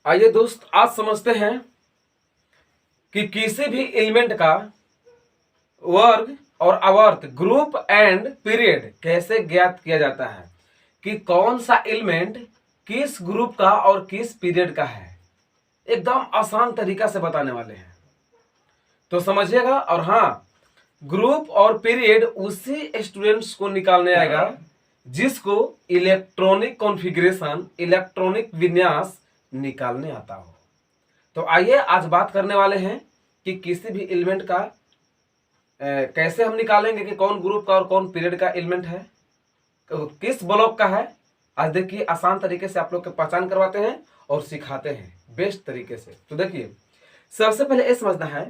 आइए दोस्त, आज समझते हैं कि किसी भी एलिमेंट का वर्ग और आवर्त, ग्रुप एंड पीरियड कैसे ज्ञात किया जाता है, कि कौन सा एलिमेंट किस ग्रुप का और किस पीरियड का है। एकदम आसान तरीका से बताने वाले हैं, तो समझिएगा। और हाँ, ग्रुप और पीरियड उसी स्टूडेंट्स को निकालने आएगा जिसको इलेक्ट्रॉनिक कॉन्फ़िगरेशन, इलेक्ट्रॉनिक विन्यास निकालने आता हो। तो आइए आज बात करने वाले हैं कि किसी भी एलिमेंट का कैसे हम निकालेंगे कि कौन ग्रुप का और कौन पीरियड का एलिमेंट है, किस ब्लॉक का है। आज देखिए, आसान तरीके से आप लोग के पहचान करवाते हैं और सिखाते हैं बेस्ट तरीके से। तो देखिए, सबसे पहले ये समझना है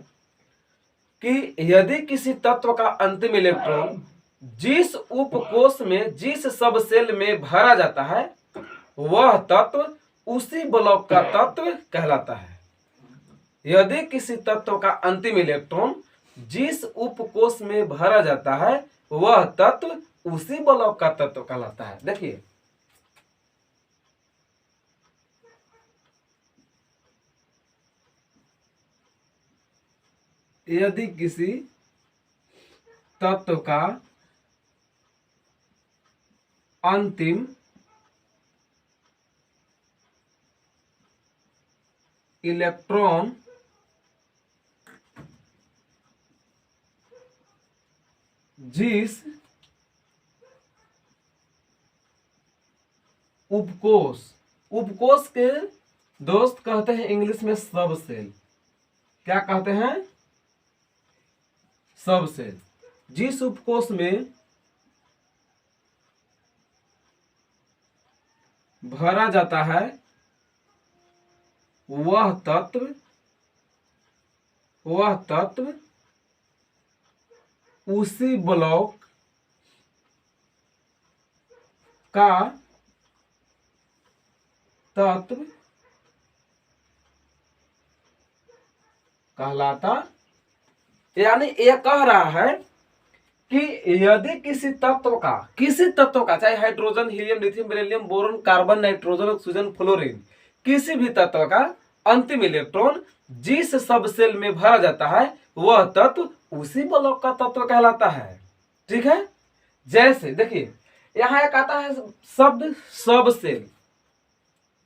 कि यदि किसी तत्व का अंतिम इलेक्ट्रॉन जिस उपकोष में, जिस सब सेल में भरा जाता है, वह तत्व उसी ब्लॉक का तत्व कहलाता है। यदि किसी तत्व का अंतिम इलेक्ट्रॉन जिस उपकोष में भरा जाता है, वह तत्व उसी ब्लॉक का तत्व कहलाता है। देखिए, यदि किसी तत्व का अंतिम इलेक्ट्रॉन जिस उपकोष, उपकोष के दोस्त कहते हैं इंग्लिश में सब सेल। क्या कहते हैं? सब सेल। जिस उपकोष में भरा जाता है, वह तत्व उसी ब्लॉक का तत्व कहलाता। यानी यह कह रहा है कि यदि किसी तत्व का चाहे hydrogen, helium, lithium, beryllium, boron, carbon, nitrogen, oxygen, fluorine, किसी भी तत्व का अंतिम इलेक्ट्रॉन जिस सब सेल में भरा जाता है, वह तत्व उसी ब्लॉक का तत्व कहलाता है। ठीक है। जैसे देखिए, यहां एक आता है शब्द सब सेल।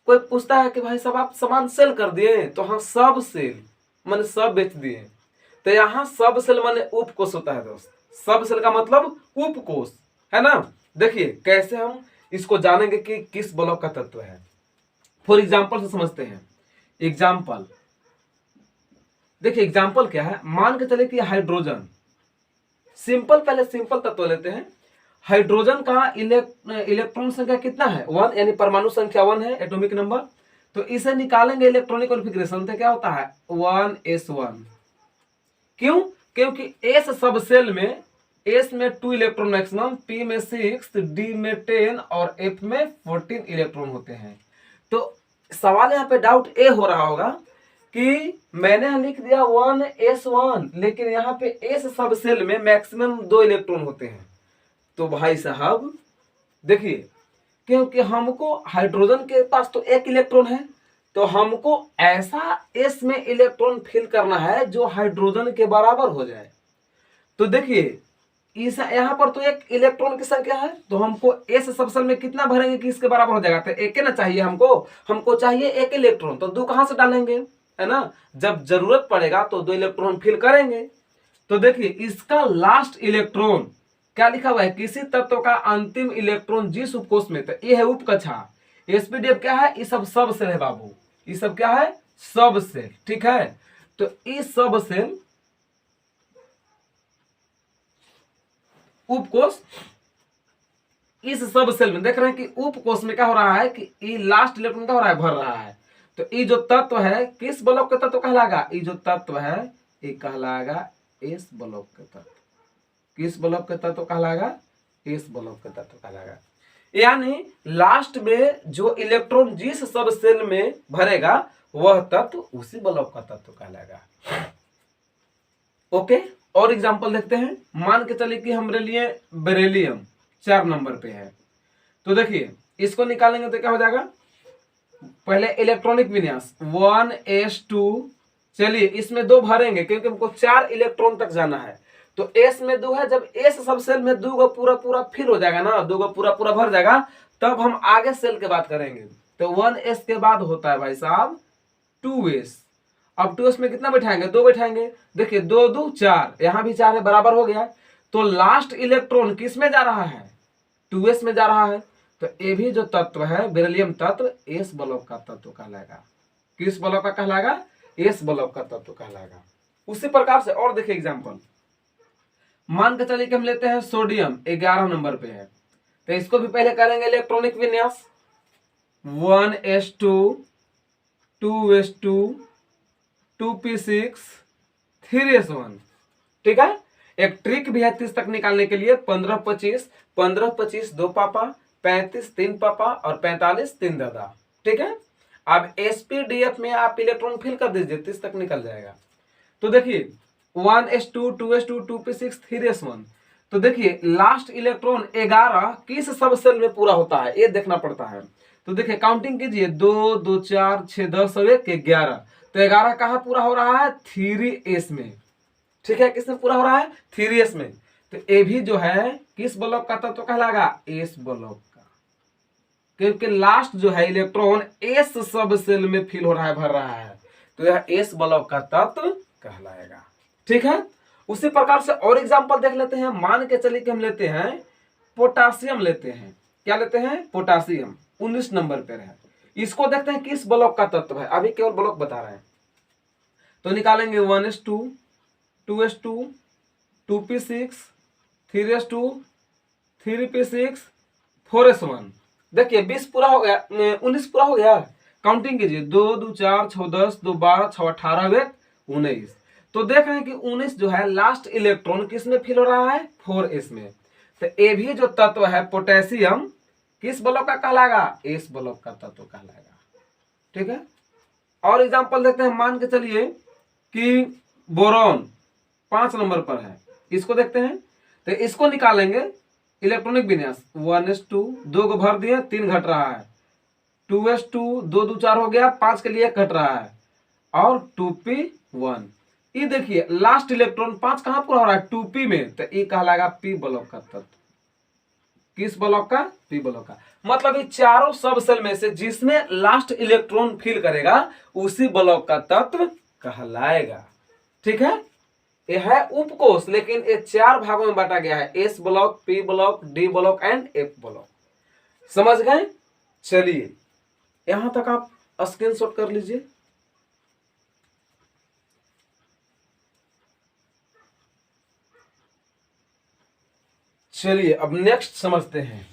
कोई पूछता है कि भाई सब आप सामान सेल कर दिए, तो हाँ, सब सेल माने सब बेच दिए। तो यहाँ सब सेल माने उपकोष होता है दोस्त। सब सेल का मतलब उपकोष है ना। देखिए कैसे हम इसको जानेंगे कि किस ब्लॉक का तत्व है। फॉर एग्जाम्पल से समझते हैं। एग्जाम्पल देखिए, एग्जाम्पल क्या है। मान के चले कि हाइड्रोजन, सिंपल, पहले सिंपल तत्व लेते हैं। हाइड्रोजन का इलेक्ट्रॉन संख्या कितना है? 1, यानी परमाणु संख्या 1 है, एटॉमिक नंबर। तो इसे निकालेंगे इलेक्ट्रॉनिक कॉन्फ़िगरेशन, तो क्या होता है? 1s1। क्यों? क्योंकि एस सब सेल में, एस में 2 इलेक्ट्रॉन मैक्सिमम, पी में 6, डी में 10 और एफ में 14 इलेक्ट्रॉन होते हैं। तो सवाल यहाँ पे डाउट ए हो रहा होगा कि मैंने लिख दिया 1s1, लेकिन यहाँ पे एस सब सेल में मैक्सिमम 2 इलेक्ट्रॉन होते हैं। तो भाई साहब देखिए, क्योंकि हमको हाइड्रोजन के पास तो 1 इलेक्ट्रॉन है, तो हमको ऐसा एस में इलेक्ट्रॉन फिल करना है जो हाइड्रोजन के बराबर हो जाए। तो देखिए, इस यहाँ पर तो 1 इलेक्ट्रॉन की संख्या है, तो हमको एस सबसेल में कितना भरेंगे कि इसके बराबर हो जाएगा? तो 1 ना चाहिए हमको चाहिए 1 इलेक्ट्रॉन। तो 2 कहां से डालेंगे, है ना। जब जरूरत पड़ेगा तो 2 इलेक्ट्रॉन फिल करेंगे। तो देखिए, इसका लास्ट इलेक्ट्रॉन क्या लिखा हुआ है? किसी तत्व का अंतिम इलेक्ट्रॉन जिस उपकोष में, तो ये है उपकक्षा। एसपीडीएफ क्या है? ये सब सेल है बाबू। ये सब क्या है? सब सेल। ठीक है। तो इस सब सेल, उपकोष, इस सब सेल में देख रहे हैं कि उपकोष में क्या हो रहा है कि ये लास्ट इलेक्ट्रॉन क्या हो रहा है? भर रहा है। तो ये जो तत्व है किस ब्लॉक का तत्व कहलाएगा? ये जो तत्व है ये कहलाएगा इस ब्लॉक का तत्व। किस ब्लॉक का तत्व कहलाएगा? इस ब्लॉक का तत्व कहलाएगा। यानी लास्ट में जो इलेक्ट्रॉन जिस सब सेल में भरेगा, वह तत्व उसी ब्लॉक का तत्व कहलाएगा। ओके, और एग्जांपल देखते हैं। मान के चलिए कि हमारे लिए बेरिलियम 4 नंबर पे है। तो देखिए, इसको निकालेंगे तो क्या हो जाएगा? पहले इलेक्ट्रॉनिक विन्यास 1s2, चलिए इसमें 2 भरेंगे क्योंकि हमको 4 इलेक्ट्रॉन तक जाना है। तो s में 2 है, जब s सब सेल में 2 पूरा पूरा फिल हो जाएगा ना, 2 पूरा पूरा भर जाएगा, तब हम आगे सेल के बात करेंगे। तो 1s के बाद होता है भाई साहब 2s। अब 2s में कितना बैठाएंगे, 2 बैठाएंगे। देखिए 2 2 4, यहां भी 4 है, बराबर हो गया। तो लास्ट इलेक्ट्रॉन किस में जा रहा है, 2s में जा रहा है। तो ये भी जो तत्व है बेरिलियम तत्व, एस ब्लॉक का तत्व कहलाएगा। किस ब्लॉक का कहलाएगा, एस ब्लॉक का तत्व कहलाएगा। उसी प्रकार से और देखिए एग्जांपल, मान के चलिए कि हम लेते हैं सोडियम 11 नंबर पे है, तो इसको भी पहले करेंगे इलेक्ट्रॉनिक विन्यास 1s2 2s2 2p6 3s1। ठीक है, एक ट्रिक भी है 30 तक निकालने के लिए, 15 25 15 25 2 पापा, 35 3 पापा और 45 3 दादा। ठीक है, अब एसपीडीएफ में आप इलेक्ट्रॉन फिल कर दीजिए, 30 तक निकल जाएगा। तो देखिए 1s2 2s2 2p6 3s1। तो देखिए लास्ट इलेक्ट्रॉन 11 किस सब सेल में पूरा होता है ये देखना पड़ता है। तो देखिए काउंटिंग कीजिए, 2 2 4 6 10 और 1 11। तो 11 कहाँ पूरा हो रहा है, 3s में। ठीक है, किसमें पूरा हो रहा है, 3s में। तो ये भी जो है किस ब्लॉक का तत्व कहलाएगा, एस ब्लॉक का, क्योंकि लास्ट जो है इलेक्ट्रॉन एस सब सेल में फिल हो रहा है, भर रहा है। तो यह एस ब्लॉक का तत्व कहलाएगा। ठीक है, उसी प्रकार से और एग्जांपल देख लेते हैं। मान के चलिए कि हम लेते हैं पोटासियम, लेते हैं क्या लेते हैं, पोटासियम 19 नंबर पर है। इसको देखते हैं किस ब्लॉक का तत्व है, अभी केवल ब्लॉक बता रहे हैं। तो निकालेंगे 1s2 2s2 2p6 3s2 3p6 4s1। देखिए 20 पूरा हो गया, 19 पूरा हो गया। काउंटिंग कीजिए, 2 2 4 6 10 2 12 6 18 19। तो देख रहे हैं कि 19 जो है लास्ट इलेक्ट्रॉन किस में फिल हो रहा है, 4s में। तो ये भी जो तत्व है पोटेशियम किस ब्लॉक का कहलाएगा, एस ब्लॉक का तत्व कहलाएगा। ठीक है, और एग्जांपल देखते हैं। मान के चलिए कि बोरॉन 5 नंबर पर है, इसको देखते हैं। तो इसको निकालेंगे इलेक्ट्रॉनिक विन्यास 1s2, 2 को भर दिए, 3 घट रहा है, 2s2 2 2 4 हो गया, 5 के लिए घट रहा है, और 2p1। ये देखिए लास्ट इलेक्ट्रॉन 5 कहां पूरा हो रहा है, 2p में। तो ये कहलाएगा पी ब्लॉक का तत्व। किस ब्लॉक का, पी ब्लॉक का। मतलब ये चारों सब सेल में से जिसमें लास्ट इलेक्ट्रॉन फिल करेगा उसी ब्लॉक का तत्व कहलाएगा। ठीक है, यह है उपकोष, लेकिन ये 4 भागों में बांटा गया है, S block, P block, D block and F block. समझ गए। चलिए यहां तक आप स्क्रीनशॉट कर लीजिए। चलिए अब नेक्स्ट समझते हैं।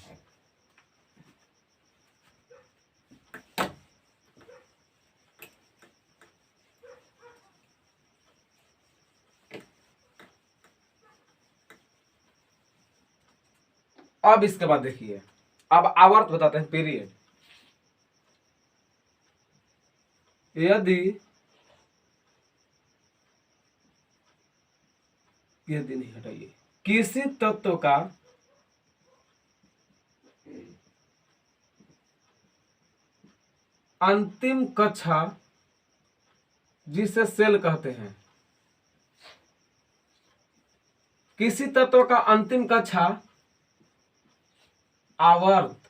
अब इसके बाद देखिए, अब आवर्त बताते हैं, पीरियड। यदि नहीं हटाइए, किसी तत्व का अंतिम कक्षा जिसे सेल कहते हैं, किसी तत्व का अंतिम कक्षा आवर्त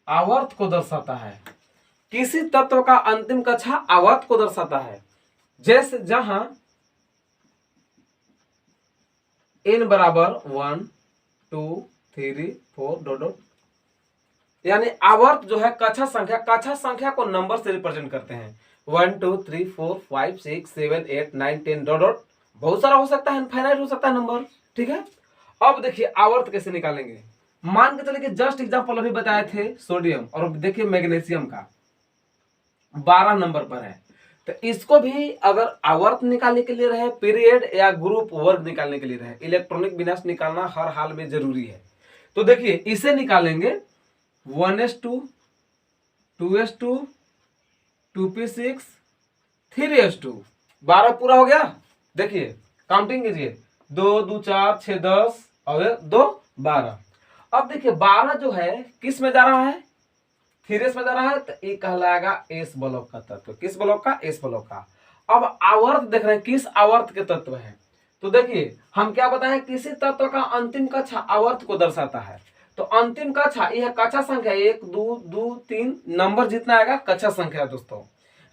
आवर्त को दर्शाता है। किसी तत्व का अंतिम कक्षा आवर्त को दर्शाता है। जैसे जहां n बराबर 1 2 3 4 डॉट डॉट, यानी आवर्त जो है कक्षा संख्या को नंबर से रिप्रेजेंट करते हैं। 1 2 3 4 5 6 7 8 9 10 डॉट डॉट, बहुत सारा हो सकता है, इनफाइनाइट हो सकता है नंबर। ठीक है, अब देखिए आवर्त कैसे निकालेंगे। मान के चलिए कि जस्ट एग्जांपल अभी बताए थे सोडियम, और देखिए मैग्नीशियम का 12 नंबर पर है। तो इसको भी अगर आवर्त निकालने के लिए रहे, पीरियड या ग्रुप वर्ग निकालने के लिए रहे, इलेक्ट्रॉनिक विन्यास निकालना हर हाल में जरूरी है। तो देखिए इसे निकालेंगे 1s2 2s2 2p6 3s2, 12 पूरा हो गया। देखिए काउंटिंग कीजिए, 2 2 4 6 10 और 2 12। अब देखिए 12 जो है किस में जा रहा है, 3s में जा रहा है, तो ये कहलाएगा एस ब्लॉक का तत्व। किस ब्लॉक का, एस ब्लॉक का। अब आवर्त देख रहे हैं, किस आवर्त के तत्व है, तो देखिए हम क्या बताए, किसी तत्व का अंतिम कक्षा आवर्त को दर्शाता है। तो अंतिम कक्षा यह कक्षा संख्या 1 2 2 3 नंबर जितना आएगा कक्षा संख्या दोस्तों,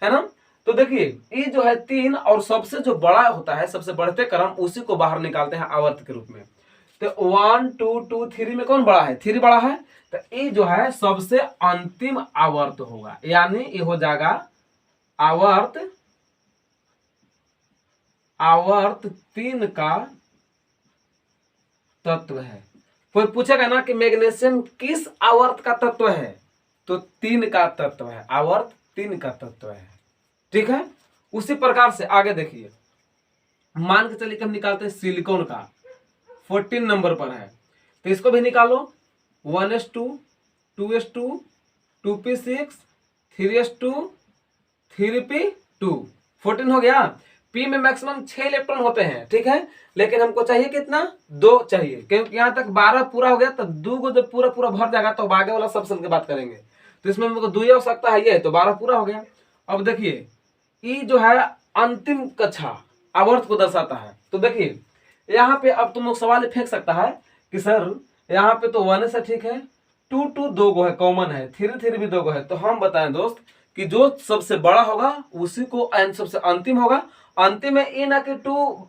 है ना। तो देखिए ये जो है 3 और सबसे जो बड़ा होता है, सबसे बढ़ते क्रम, उसी को बाहर निकालते हैं आवर्त के रूप में। तो 1 2 2 3 में कौन बड़ा है, 3 बड़ा है, तो ये जो है सबसे अंतिम आवर्त होगा, यानी ये हो जाएगा आवर्त, आवर्त 3 का तत्व है। कोई पूछेगा ना कि मैग्नीशियम किस आवर्त का तत्व है, तो 3 का तत्व है, आवर्त 3 का तत्व है, ठीक है। उसी प्रकार से आगे देखिए, मान के चलिए कि हम निकालते हैं सिलिकॉन का, 14 नंबर पर है, तो इसको भी निकालो, 1s2 2s2 2p6 3s2 3p2, 14 हो गया। पी में मैक्सिमम 6 इलेक्ट्रॉन होते हैं, ठीक है, लेकिन हमको चाहिए कितना, 2 चाहिए, क्योंकि यहाँ तक 12 पूरा हो गया, तो 2 को जब पूरा पूरा भर जाएगा तो आगे वाला सब सेल की बात करेंगे। तो इसमें हमको 2 ही आवश्यकता है, ये तो 12 पूरा हो गया। अब देखिए ई जो है अंतिम कक्षा आवर्त को दर्शाता है। तो देखिए यहाँ पे अब तुम लोग सवाल फेंक सकता है कि सर यहाँ पे तो 1 से ठीक है, 2 2 2 गो है, कॉमन है, 3 3 भी 2 गो है। तो हम बताएं दोस्त कि जो सबसे बड़ा होगा उसी को एन सबसे अंतिम होगा। अंतिम में ए ना कि 2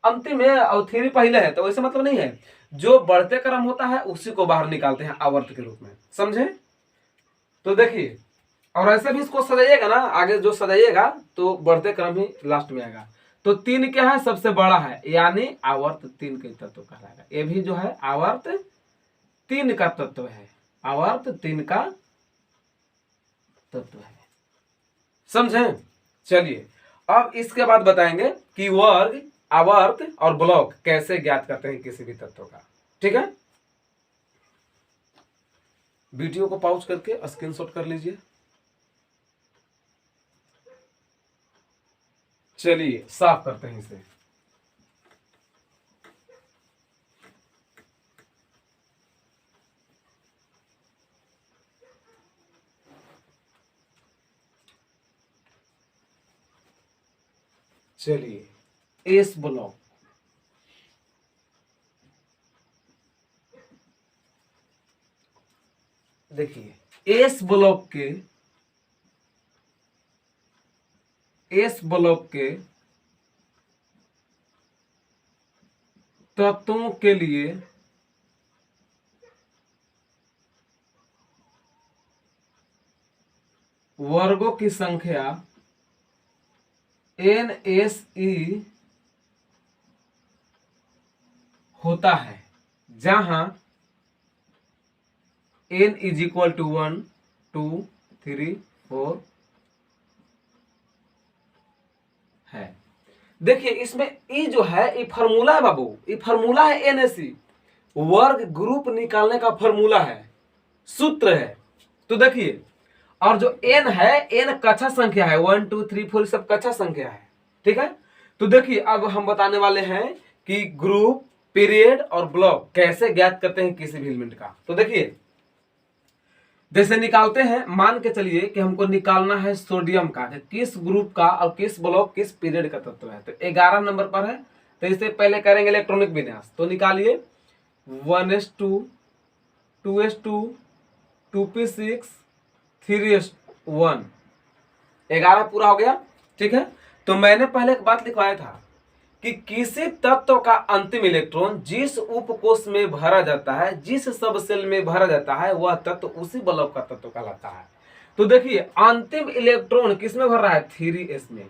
अंतिम है और 3 पहले है, तो वैसे मतलब नहीं है, जो बढ़ते क्रम होता है उसी को बाहर निकालते हैं आवर्त के रूप में, समझे। तो देखिए और ऐसे भी इसको सजाइएगा ना, आगे जो सजाइएगा तो बढ़ते क्रम ही लास्ट में आएगा। तो 3 क्या है, सबसे बड़ा है, यानी आवर्त 3 के तत्व कहलाएगा। ये भी जो है आवर्त 3 का तत्व है, आवर्त 3 का तत्व है, समझे। चलिए अब इसके बाद बताएंगे कि वर्ग, आवर्त और ब्लॉक कैसे ज्ञात करते हैं किसी भी तत्व का, ठीक है। वीडियो को पॉज करके स्क्रीनशॉट कर लीजिए। चलिए साफ करते हैं इसे। चलिए एस ब्लॉक, देखिए एस ब्लॉक के, एस ब्लॉक के तत्वों के लिए वर्गों की संख्या NSE होता है, जहां n इज इक्वल टू 1 2 3 4 है। देखिए इसमें ई जो है ये फार्मूला है बाबू, ये फार्मूला है NSE, वर्ग ग्रुप निकालने का फार्मूला है, सूत्र है। तो देखिए और जो n है, n कक्षा संख्या है, 1 2 3 4 सब कक्षा संख्या है, ठीक है। तो देखिए अब हम बताने वाले हैं कि ग्रुप, पीरियड और ब्लॉक कैसे ज्ञात करते हैं किसी भी एलिमेंट का। तो देखिए जैसे निकालते हैं, मान के चलिए कि हमको निकालना है सोडियम का, किस ग्रुप का और किस ब्लॉक किस पीरियड का तत्व है। तो 11 नंबर पर है, तो इससे पहले करेंगे इलेक्ट्रॉनिक विन्यास। तो निकालिए 1s2 2s2 2p6 3s1, 11 पूरा हो गया, ठीक है। तो मैंने पहले एक बात लिखवाया था कि किसी तत्व का अंतिम इलेक्ट्रॉन जिस उपकोष में भरा जाता है, जिस सब सेल में भरा जाता है, वह तत्व उसी ब्लॉक का तत्व कहलाता है। तो देखिए अंतिम इलेक्ट्रॉन किस में भर रहा है, 3s में,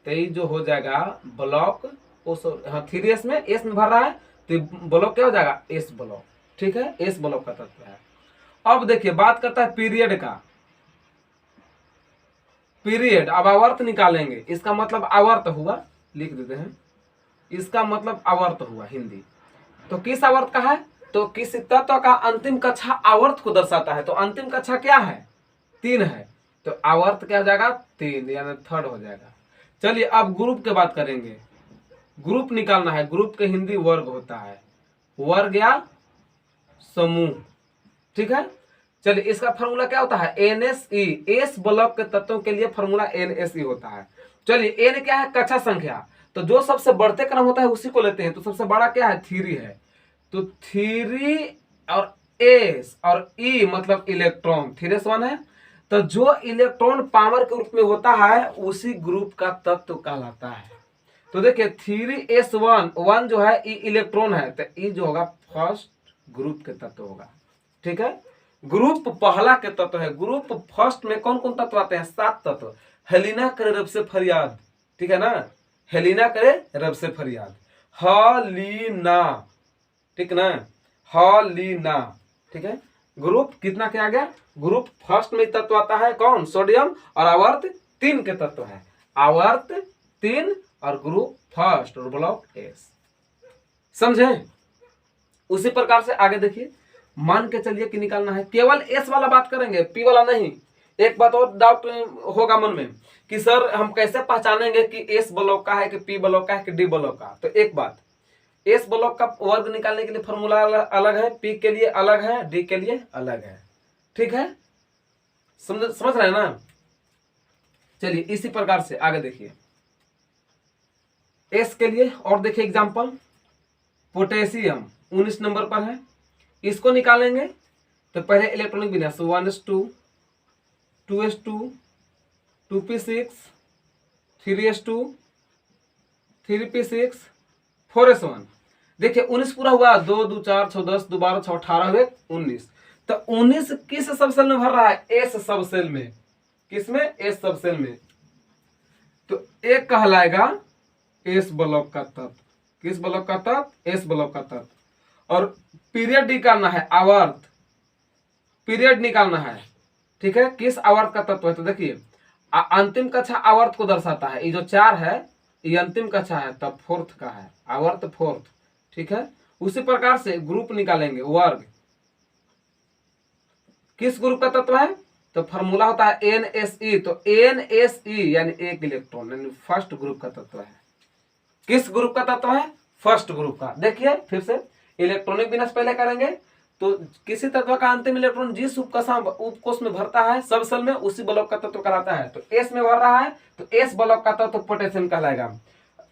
तो ये जो हो जाएगा ब्लॉक, हाँ 3s में, s में भर रहा है, तो ब्लॉक क्या हो जाएगा, s ब्लॉक, ठीक है, s ब्लॉक का तत्व है। अब देखिए बात करता है पीरियड का, पीरियड, अब आवर्त निकालेंगे, इसका मतलब आवर्त हुआ, लिख देते हैं, इसका मतलब आवर्त हुआ हिंदी। तो किस आवर्त का है, तो किसी तत्व का अंतिम कक्षा आवर्त को दर्शाता है। तो अंतिम कक्षा क्या है, 3 है, तो आवर्त क्या हो जाएगा, 3, यानी थर्ड हो जाएगा। चलिए अब ग्रुप के बात करेंगे, ग्रुप निकालना है, ग्रुप के हिंदी वर्ग होता है, वर्ग या समूह। ठीक है, चलिए इसका फॉर्मूला क्या होता है NSE, एस ब्लॉक के तत्वों के लिए फॉर्मूला NSE होता है। चलिए n क्या है कक्षा संख्या, तो जो सबसे बढ़ते क्रम होता है उसी को लेते हैं। तो सबसे बड़ा क्या है 3 है, तो 3 और S और E मतलब इलेक्ट्रॉन, 3s1 है। तो जो इलेक्ट्रॉन पावर के रूप में होता है उसी ग्रुप का तत्व कहलाता है। तो देखिए 3s1 1 जो है ई इलेक्ट्रॉन है, तो ई जो होगा फर्स्ट ग्रुप के तत्व होगा। ठीक है, ग्रुप पहला के तत्व है। ग्रुप फर्स्ट में कौन कौन तत्व आते हैं 7 तत्व। हेलिना करे रब से फरियाद, ठीक है ना, हेलिना करे रब से फरियाद, हलीना, ठीक ना, हलीना। ठीक है, ग्रुप कितना क्या गया, ग्रुप फर्स्ट में तत्व आता है कौन सोडियम, और आवर्त 3 के तत्व है, आवर्त 3 और ग्रुप फर्स्ट और ब्लॉक एस। समझे। उसी प्रकार से आगे देखिए, मान के चलिए कि निकालना है, केवल एस वाला बात करेंगे, पी वाला नहीं। एक बात और डाउट होगा मन में कि सर हम कैसे पहचानेंगे कि एस ब्लॉक का है कि पी ब्लॉक का है कि डी ब्लॉक का। तो एक बात, एस ब्लॉक का वर्ग निकालने के लिए फॉर्मूला अलग है, पी के लिए अलग है, डी के लिए अलग है। ठीक है, समझ रहे हैं ना। चलिए इसी प्रकार से आगे देखिए, एस के लिए और देखिए एग्जांपल, पोटेशियम 19 नंबर पर है, इसको निकालेंगे। तो पहले इलेक्ट्रॉनिक विन्यास 1s2 2s2 2p6 3s2 3p6 4s1। देखिए 19 पूरा हुआ, 2 2 4 6 10 2 12 6 18 हुए 19। तो 19 किस सब सेल में भर रहा है एस सब सेल में, किसमें एस सब सेल में। तो एक कहलाएगा एस ब्लॉक का तत्व, किस ब्लॉक का तत्व एस ब्लॉक का तत्व। और पीरियड निकालना है, आवर्त पीरियड निकालना है। ठीक है, किस आवर्त का तत्व है। तो देखिए अंतिम कक्षा आवर्त को दर्शाता है, ये जो 4 है ये अंतिम कक्षा है, तब फोर्थ का है, आवर्त फोर्थ। ठीक है, उसी प्रकार से ग्रुप निकालेंगे, वर्ग किस ग्रुप का तत्व है। तो फॉर्मूला होता है NSE, तो NSE यानी एक इलेक्ट्रॉन यानी फर्स्ट ग्रुप का तत्व है। किस ग्रुप का तत्व है फर्स्ट ग्रुप का। देखिए फिर से इलेक्ट्रॉनिक विन्यास पहले करेंगे, तो किसी तत्व का अंतिम इलेक्ट्रॉन जिस उपकोष में भरता है सब सेल में उसी ब्लॉक का तत्व कहलाता है। तो एस में भर रहा है तो एस ब्लॉक का तत्व पोटेशियम कहलाएगा।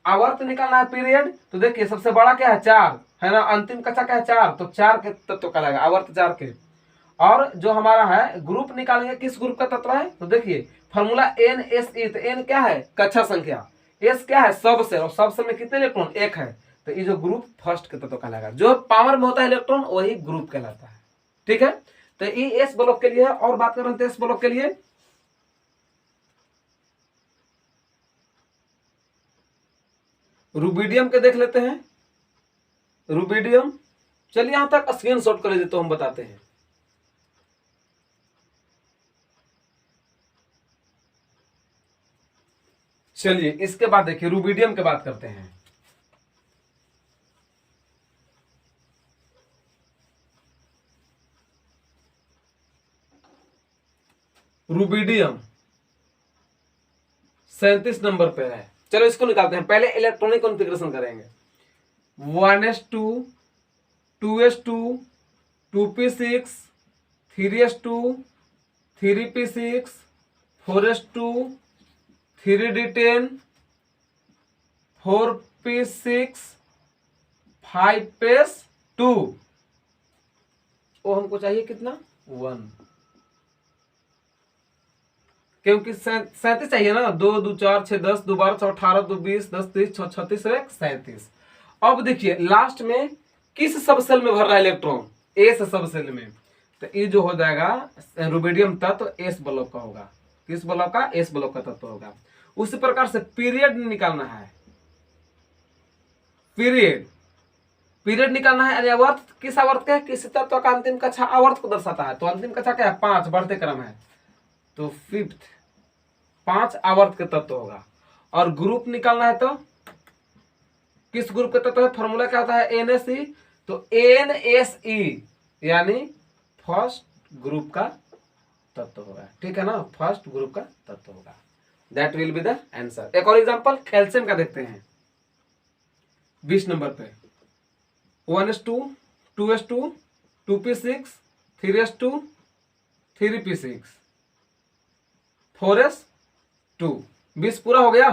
आवर्त निकालना है पीरियड, तो देखिए सबसे बड़ा क्या है 4 है ना, अंतिम कक्षा क्या है 4, तो 4 के तत्व कहलाएगा, आवर्त 4 के। और जो हमारा है ग्रुप निकालेंगे किस ग्रुप का तत्व है। तो देखिए फॉर्मूला NSE, तो एन क्या है कक्षा संख्या, एस क्या है सब सेल, और सब सेल में कितने इलेक्ट्रॉन एक है, तो ये जो ग्रुप फर्स्ट के तत्व कहलाएगा। जो पावर में होता है इलेक्ट्रॉन वही ग्रुप कहलाता है। ठीक है, तो ये एस ब्लॉक के लिए है। और बात करें तो एस ब्लॉक के लिए रुबिडियम के देख लेते हैं। रुबिडियम, चलिए यहां तक स्क्रीन शॉट कर लीजिए तो हम बताते हैं। चलिए इसके बाद देखिए रुबिडियम के बात करते हैं। रुबिडियम 37 नंबर पे है। चलो इसको निकालते हैं, पहले इलेक्ट्रॉनिक कॉन्फ़िगरेशन करेंगे। 1s2 2s2 2p6 3s2 3p6 4s2 3d10 4p6 5s2। वो हमको चाहिए कितना 1, क्योंकि 37 चाहिए ना, 2 2 4 6 10 2 12 6 18 2 20 10 30 6 36 37। अब देखिए लास्ट में किस सब सेल में भर रहा है इलेक्ट्रॉन एस सब सेल में, तो ये जो हो जाएगा रुबिडियम तत्व एस ब्लॉक का होगा। किस ब्लॉक का एस ब्लॉक का तत्व होगा। उसी प्रकार से पीरियड निकालना है, पीरियड निकालना है। आवर्त किस आवर्त का है, किसी तत्व का अंतिम कक्षा आवर्त को दर्शाता है। तो अंतिम कक्षा क्या है 5, बढ़ते क्रम है, तो फिफ्थ 5 आवर्त के तत्व होगा। और ग्रुप निकालना है तो किस ग्रुप का तत्व है, फॉर्मूला क्या होता है NSE, तो NSE यानी फर्स्ट ग्रुप का तत्व होगा। ठीक है ना, फर्स्ट ग्रुप का तत्व होगा। That will be the answer. एक और एग्जांपल कैल्शियम का देखते हैं 20 नंबर पे। 1s2 2s2 2p6 3s2 3p6 4s2 20 पूरा हो गया।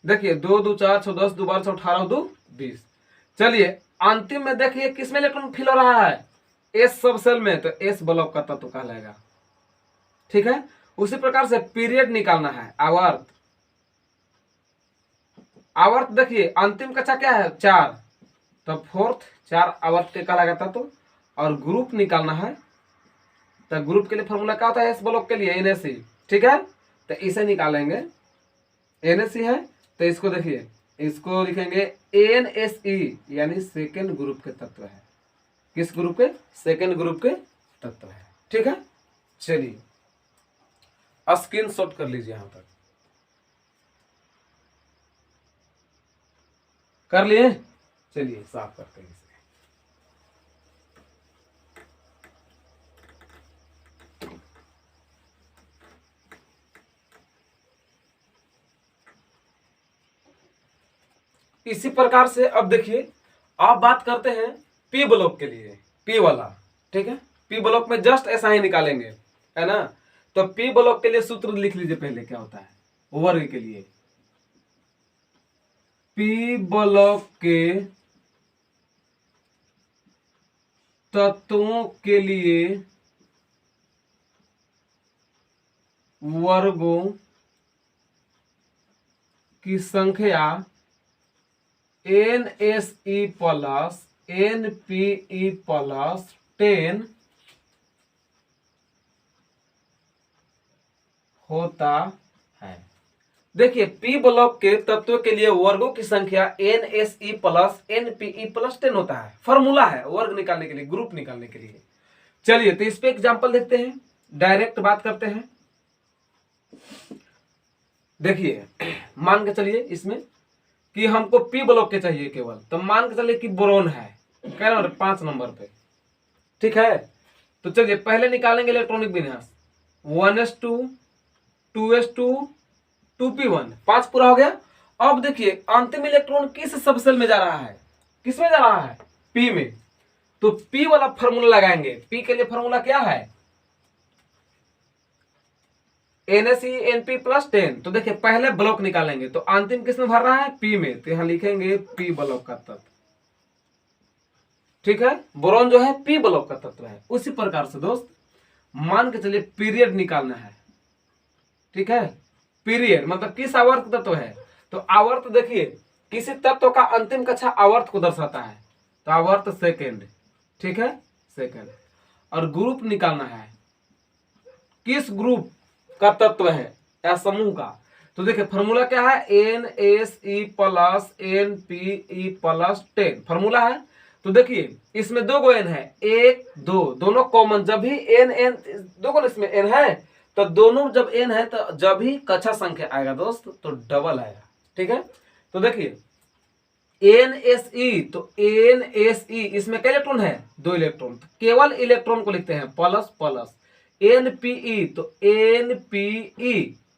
देखिए 2 2 4 6 10 2 12 18 2 20। चलिए अंतिम में देखिए किसमें इलेक्ट्रॉन फिल हो रहा है, एस सब सेल में, तो एस ब्लॉक का तत्व कहलाएगा। ठीक है, उसी प्रकार से पीरियड निकालना है, आवर्त। आवर्त देखिए अंतिम कक्षा क्या है 4, तो फोर्थ 4 आवर्त के कहलाएगा तत्व। और ग्रुप निकालना है, तो ग्रुप के लिए फॉर्मूला क्या होता है एस ब्लॉक के लिए, NaC। ठीक है, तो इसे निकालेंगे, NaC है तो इसको देखिए, इसको लिखेंगे NSE, यानी सेकेंड ग्रुप के तत्व है। किस ग्रुप के? सेकेंड ग्रुप के तत्व है। ठीक है, चलिए स्क्रीनशॉट कर लीजिए, यहां तक कर लिए। चलिए साफ करते हैं इसे। इसी प्रकार से अब देखिए आप बात करते हैं पी ब्लॉक के लिए, पी वाला। ठीक है, पी ब्लॉक में जस्ट ऐसा ही निकालेंगे, है ना। तो पी ब्लॉक के लिए सूत्र लिख लीजिए पहले, क्या होता है वर्ग के लिए। पी ब्लॉक के तत्वों के लिए वर्गों की संख्या NSE प्लस NPE प्लस 10 होता है। देखिए पी ब्लॉक के तत्वों के लिए वर्गों की संख्या NSE प्लस NPE प्लस 10 होता है। फॉर्मूला है वर्ग निकालने के लिए, ग्रुप निकालने के लिए। चलिए तो इस पे एग्जांपल देखते हैं, डायरेक्ट बात करते हैं। देखिए मान के चलिए इसमें कि हमको पी ब्लॉक के चाहिए केवल, तो मान के चलिए कि बोरोन है, कह रहे 5 नंबर पे। ठीक है, तो चलिए पहले निकालेंगे इलेक्ट्रॉनिक विन्यास, 1s2 2s2 2p1, 5 पूरा हो गया। अब देखिए अंतिम इलेक्ट्रॉन किस सबसेल में जा रहा है, किसमें जा रहा है, पी में। तो पी वाला फॉर्मूला लगाएंगे। पी के लिए फॉर्मूला क्या है, NSE NP प्लस 10। तो देखिए पहले ब्लॉक निकालेंगे, तो अंतिम किसमें भर रहा है, पी में, तो यहां लिखेंगे पी ब्लॉक का तत्व। ठीक है, बोरॉन जो है पी ब्लॉक का तत्व है। उसी प्रकार से दोस्त मान के चलिए पीरियड निकालना है। ठीक है, पीरियड मतलब किस आवर्त तत्व है, तो आवर्त देखिए किसी तत्व का अंतिम कक्षा आवर्त को दर्शाता है, तो आवर्त सेकेंड। ठीक है, सेकेंड। और ग्रुप निकालना है, किस ग्रुप का तत्व है या समूह का। तो देखिए फॉर्मूला क्या है, NSE plus NPE plus 10 formula है। तो देखिए इसमें 2 गो n है, 1 2 दोनों कॉमन, जब भी n 2 गो इसमें n है, तो दोनों जब n है तो जब भी कक्षा संख्या आएगा दोस्त तो डबल आएगा। ठीक है, तो देखिए NSE, तो NSE इसमें क्या इलेक्ट्रॉन है, 2 इलेक्ट्रॉन, तो केवल इलेक्ट्रॉन को लिखते हैं प्लस प्लस। NPE, तो NPE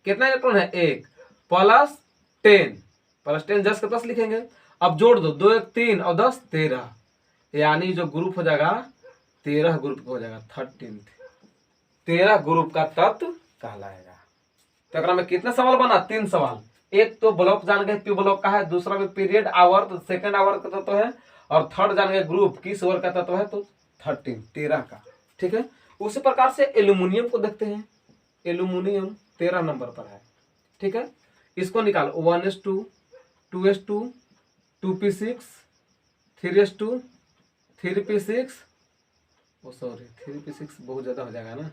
कितना इलेक्ट्रॉन है, 1 प्लस 10, प्लस 10 10 के प्लस लिखेंगे। अब जोड़ दो, 2 1 3 और 10 13, यानी जो ग्रुप हो जाएगा 13 ग्रुप हो जाएगा, 13 ग्रुप का तत्व कहलाएगा। तो अगर में कितने सवाल बना, 3 सवाल। एक तो ब्लॉक जान गए पी ब्लॉक का है, दूसरा में पीरियड आवर्त सेकेंड आवर्त का तत्व है, और थर्ड जान गए ग्रुप किस वर्ग का तत्व है, तो 13 का। ठीक है, उसी प्रकार से एल्यूमिनियम को देखते हैं। एल्यूमिनियम 13 नंबर पर है। ठीक है, इसको निकालो, 1s2 2s2 2p6 3s2 3p6, sorry 3p6 बहुत ज्यादा हो जाएगा ना,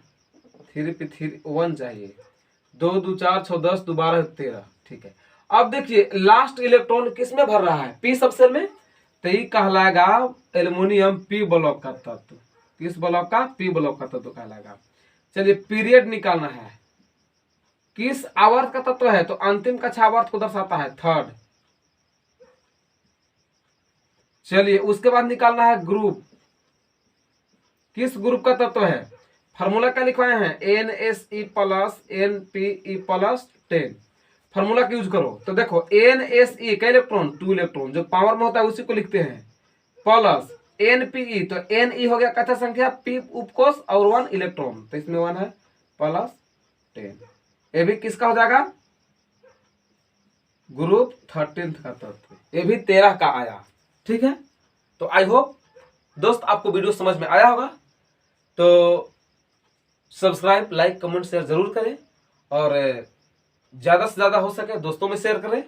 3p1 चाहिए, 2 2 4 6 10 2 12 13। ठीक है, अब देखिए लास्ट इलेक्ट्रॉन किस में भर रहा है, पी सबसेल में, तो ये कहलाएगा एल्यूमिनियम पी ब्लॉक का तत्व। किस ब्लॉक का, पी ब्लॉक का तत्व कहलाएगा। चलिए पीरियड निकालना है, किस आवर्त का तत्व है, तो अंतिम कक्षा आवर्त को दर्शाता है, थर्ड। चलिए उसके बाद निकालना है ग्रुप, किस ग्रुप का तत्व है, फार्मूला क्या लिखवाए हैं, NSE plus NPE plus 10 formula का यूज करो। तो देखो NSE का इलेक्ट्रॉन 2 इलेक्ट्रॉन जो पावर में होता है उसी को लिखते हैं, प्लस NPE, तो Ne हो गया कक्षा संख्या, P उपकोष और 1 इलेक्ट्रॉन, तो इसमें 1 है प्लस 10। ये भी किसका हो जाएगा, ग्रुप 13 का तत्व, ये भी 13 का आया। ठीक है, तो आई होप दोस्त आपको वीडियो समझ में आया होगा। तो सब्सक्राइब, लाइक, कमेंट, शेयर जरूर करें और ज़्यादा से ज़्यादा हो सके दोस्तों में शेयर करें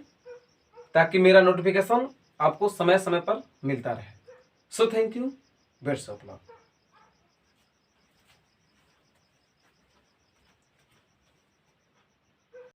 ताकि मेरा नोटिफिकेशन आपको समय समय पर मिलता रहे। So thank you, best of luck.